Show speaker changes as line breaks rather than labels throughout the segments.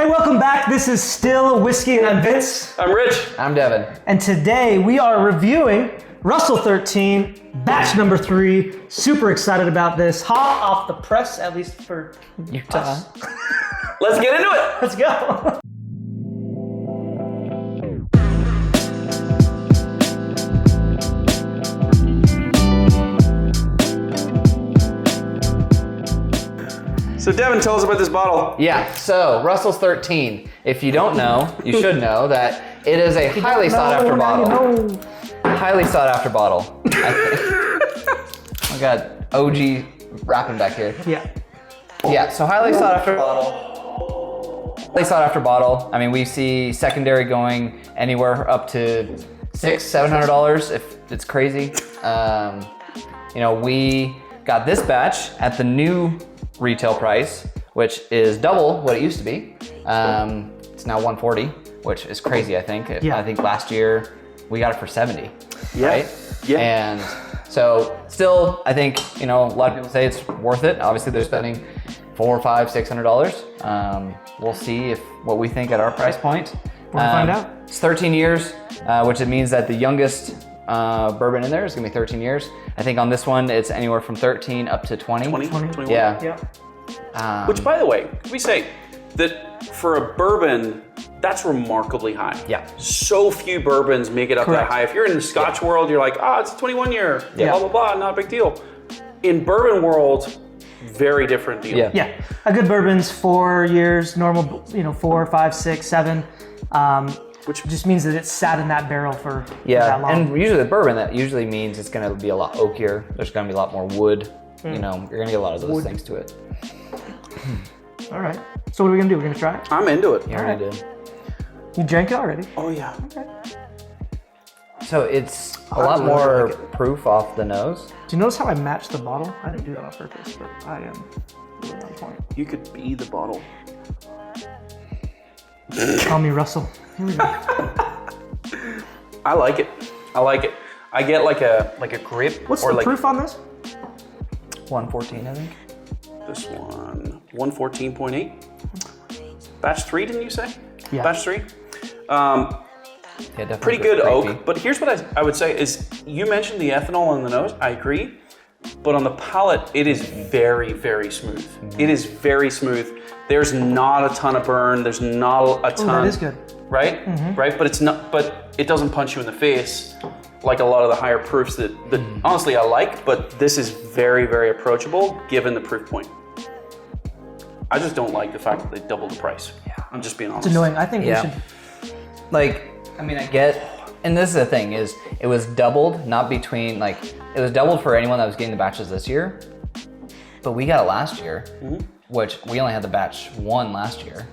Hey, welcome back. This is Still Whiskey, and I'm Vince.
I'm Rich.
I'm Devin.
And today we are reviewing Russell 13, batch number 3. Super excited about this. Hot off the press, at least for us.
Let's get into it.
Let's go.
So Devin, tell us about this bottle.
Yeah, so Russell's 13. If you don't know, you should know that it is a highly sought after bottle. Highly sought after bottle. I got OG wrapping back here.
Yeah.
Yeah, so highly sought after bottle. Highly sought after bottle. I mean, we see secondary going anywhere up to $600-700 if it's crazy. We got this batch at the new retail price, which is double what it used to be. It's now $140, which is crazy, I think.
Yeah.
I think last year we got it for $70,
Yeah.
right?
Yeah.
And so still, I think, a lot of people say it's worth it. Obviously they're spending $400, $500, $600. We'll see what we think at our price point.
We'll find out.
It's 13 years, which it means that the youngest bourbon in there is gonna be 13 years. I think on this one, it's anywhere from 13 up to 20.
21.
Yeah.
Which, by the way, can we say that for a bourbon, that's remarkably high.
Yeah.
So few bourbons make it up
Correct.
that high. If you're in the Scotch world, you're like, it's a 21 year,
Yeah.
blah, blah, blah, not a big deal. In bourbon world, very different deal.
Yeah.
Yeah. A good bourbon's 4 years, normal, 4, 5, 6, 7. Which just means that it's sat in that barrel for that long.
And usually the bourbon, that usually means it's gonna be a lot oakier. There's gonna be a lot more wood. You're gonna get a lot of those things to it.
All right. So what are we gonna do? We're gonna try it?
I'm into it.
You already did.
You drank it already?
Oh, yeah.
Okay.
So it's a lot
really
more
like it.
proof off the nose.
Do you notice how I matched the bottle? I didn't do that on purpose, but I am really on point.
You could be the bottle.
Call me Russell. Here we go.
I like it. I get like a grip.
What's
or
the
like
proof on this?
114, I think.
This one, 114.8. Batch 3, didn't you say?
Yeah.
Batch 3.
Yeah, definitely.
Pretty good
grapey.
oak, but here's what I would say is, you mentioned the ethanol on the nose, I agree, but on the palate, it is very, very smooth. It is very smooth. There's not a ton of burn, there's not a ton.
That is good.
Right? Right, but it doesn't punch you in the face like a lot of the higher proofs that honestly I like, but this is very, very approachable given the proof point. I just don't like the fact that they doubled the price. Yeah. I'm just being honest.
It's annoying. I think we should.
I get, and this is the thing, is it was doubled, not between, it was doubled for anyone that was getting the batches this year, but we got it last year, which we only had the batch 1 last year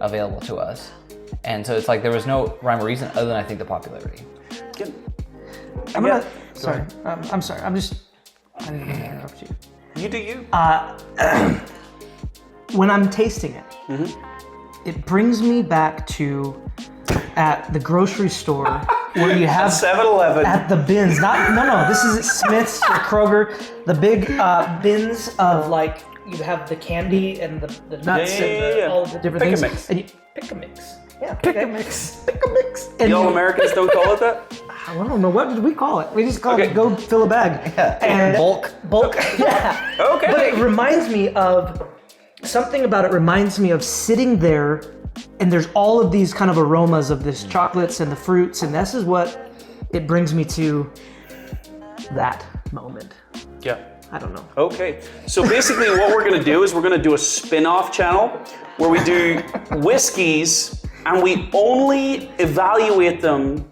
available to us. And so it's like there was no rhyme or reason other than I think the popularity.
Sorry. I'm sorry. I didn't mean to interrupt you.
You do you.
When I'm tasting it, it brings me back to at the grocery store where you have
7-Eleven.
at the bins. No. This is at Smith's or Kroger. The big bins of you have the candy and the nuts and all the different
Pick a
things.
mix.
And you pick a mix. Yeah, pick a mix. Pick a mix. And
Y'all Americans don't call it that?
I don't know, what did we call it? We just call
Okay.
it go fill a bag.
Yeah.
And
Bulk.
Yeah.
Okay.
But it reminds me of, something about it reminds me of sitting there and there's all of these kind of aromas of this chocolates and the fruits, and this is what it brings me to that moment.
Yeah.
I don't know.
Okay, so basically what we're gonna do is we're gonna do a spin-off channel where we do whiskeys and we only evaluate them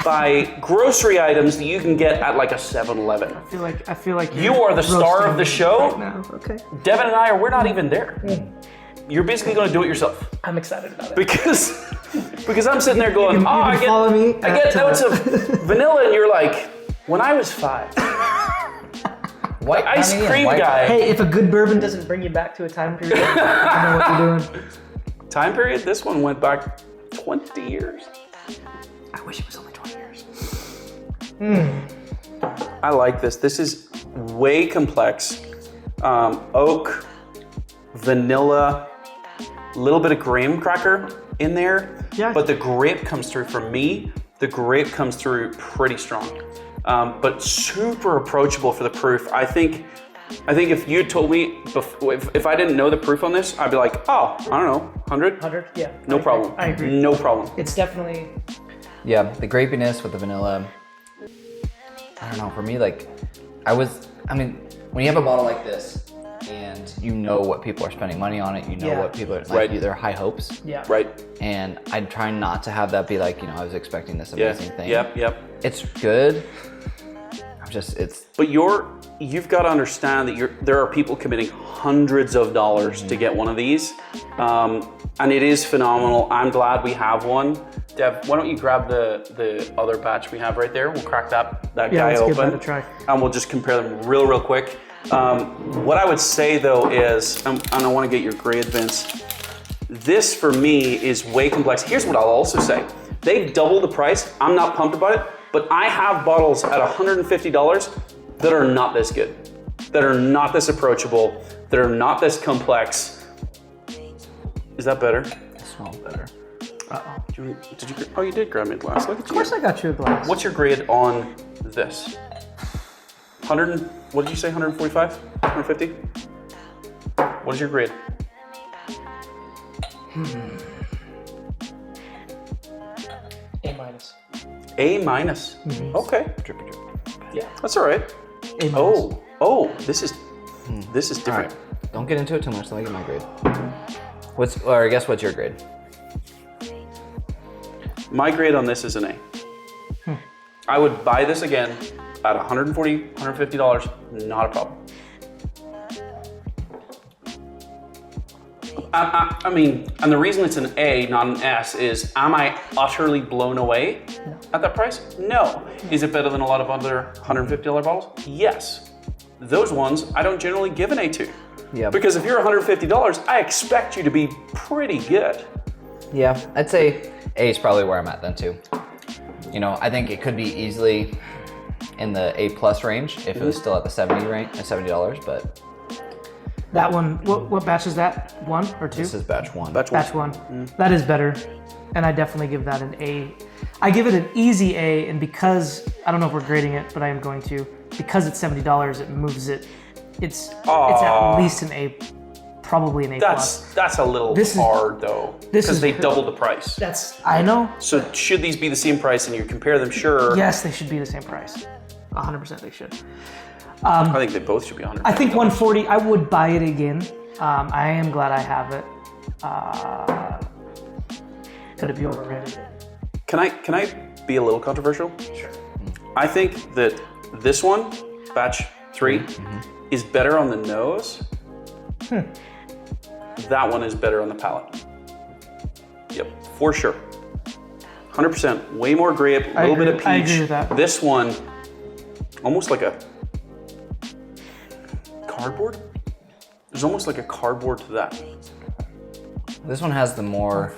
by grocery items that you can get at like a 7-Eleven.
I feel like
You are the star of the show.
right now. Okay.
Devin and we're not even there. You're basically gonna do it yourself.
I'm excited about it.
Because I'm sitting there going,
you can follow me
I get
at,
notes of vanilla, and you're like, when I was 5.
White
Ice
honey and
cream
white-
guy.
Hey, if a good bourbon doesn't bring you back to a time period, you know what you're doing.
Time period, this one went back 20 years.
I wish it was only 20 years.
I like this. This is way complex. Oak, vanilla, little bit of graham cracker in there.
Yeah.
But the grape comes through, for me, the grape comes through pretty strong. But super approachable for the proof. I think if you told me, if I didn't know the proof on this, I'd be like, oh, I don't know, 100?
100, yeah.
No problem.
I agree.
No problem.
It's definitely...
Yeah, the grapiness with the vanilla. I don't know, for me, like, when you have a bottle like this, and you know what people are spending money on it, you know what people are, like,
Right.
their high hopes.
Yeah.
Right.
And I try not to have that be like, I was expecting this amazing thing.
Yep.
It's good.
But you've got to understand that there are people committing hundreds of dollars to get one of these. And it is phenomenal. I'm glad we have one. Deb, why don't you grab the other batch we have right there? We'll crack that guy
let's
open.
give that a try.
And we'll just compare them real quick. What I would say though is, and I want to get your grade, Vince, this for me is way complex. Here's what I'll also say. They've doubled the price. I'm not pumped about it, but I have bottles at $150 that are not this good, that are not this approachable, that are not this complex. Is that better?
It smells better.
Uh-oh.
You did grab me a glass. Look at
Of course I got you a glass.
What's your grade on this? 100, what did you say, 145? 150? What is your grade?
A minus.
A minus. Okay.
Drippy drip.
Yeah.
That's all right.
A minus.
Oh, this is
All
different.
right. Don't get into it too much. Let me get my grade. What's your grade?
My grade on this is an A. I would buy this again at $140, $150, not a problem. I mean, and the reason it's an A, not an S, is am I utterly blown away at that price? No. Is it better than a lot of other $150 bottles? Yes. Those ones I don't generally give an A to.
Yeah.
Because if you're $150, I expect you to be pretty good.
Yeah, I'd say A is probably where I'm at then too. I think it could be easily in the A plus range if it was still at the $70, but
That one, what batch is that? 1 or 2?
this is batch one.
Batch 1. That is better. And I definitely give that an A. I give it an easy A, and because, I don't know if we're grading it, but I am going to, because it's $70, it moves it. It's at least an A, probably an A plus.
That's a little hard though, because they doubled the price.
I know.
So should these be the same price and you compare them? Sure.
Yes, they should be the same price. 100% they should.
I think they both should be 100.
I think 140, I would buy it again. I am glad I have it. Could it be overrated?
Can I be a little controversial?
Sure.
I think that this one, batch 3, is better on the nose. That one is better on the palate. Yep, for sure. 100%, way more grape, a little bit of peach.
I agree with that.
This one, almost like a cardboard? There's almost like a cardboard to that.
This one has the more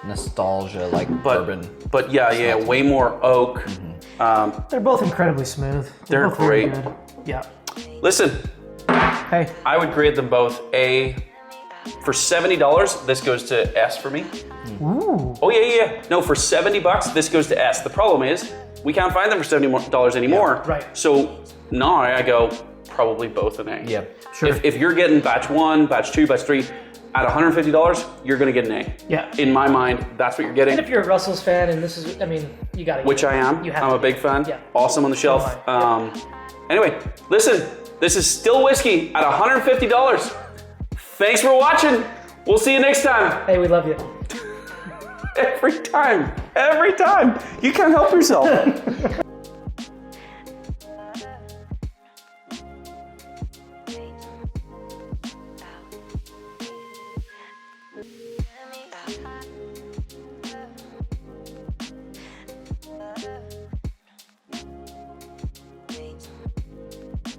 nostalgia, like bourbon.
But yeah, way more oak.
They're both incredibly smooth.
They're
both very
great.
good. Yeah.
Listen,
Hey,
I would grade them both A. For $70, this goes to S for me.
ooh.
Oh yeah. No, for $70, this goes to S. The problem is, we can't find them for $70 anymore.
Yeah, right.
So now I go probably both an A.
Yeah.
Sure.
If you're getting batch 1, batch 2, batch 3, at $150, you're gonna get an A.
Yeah.
In my mind, that's what you're getting.
And if you're a Russell's fan, and this is, you gotta.
Which I am.
You have
I'm
to
a big
get it.
fan.
Yeah.
Awesome on the shelf.
So am
Anyway, listen, this is Still Whiskey at $150. Thanks for watching. We'll see you next time.
Hey, we love you.
Every time. You can't help yourself.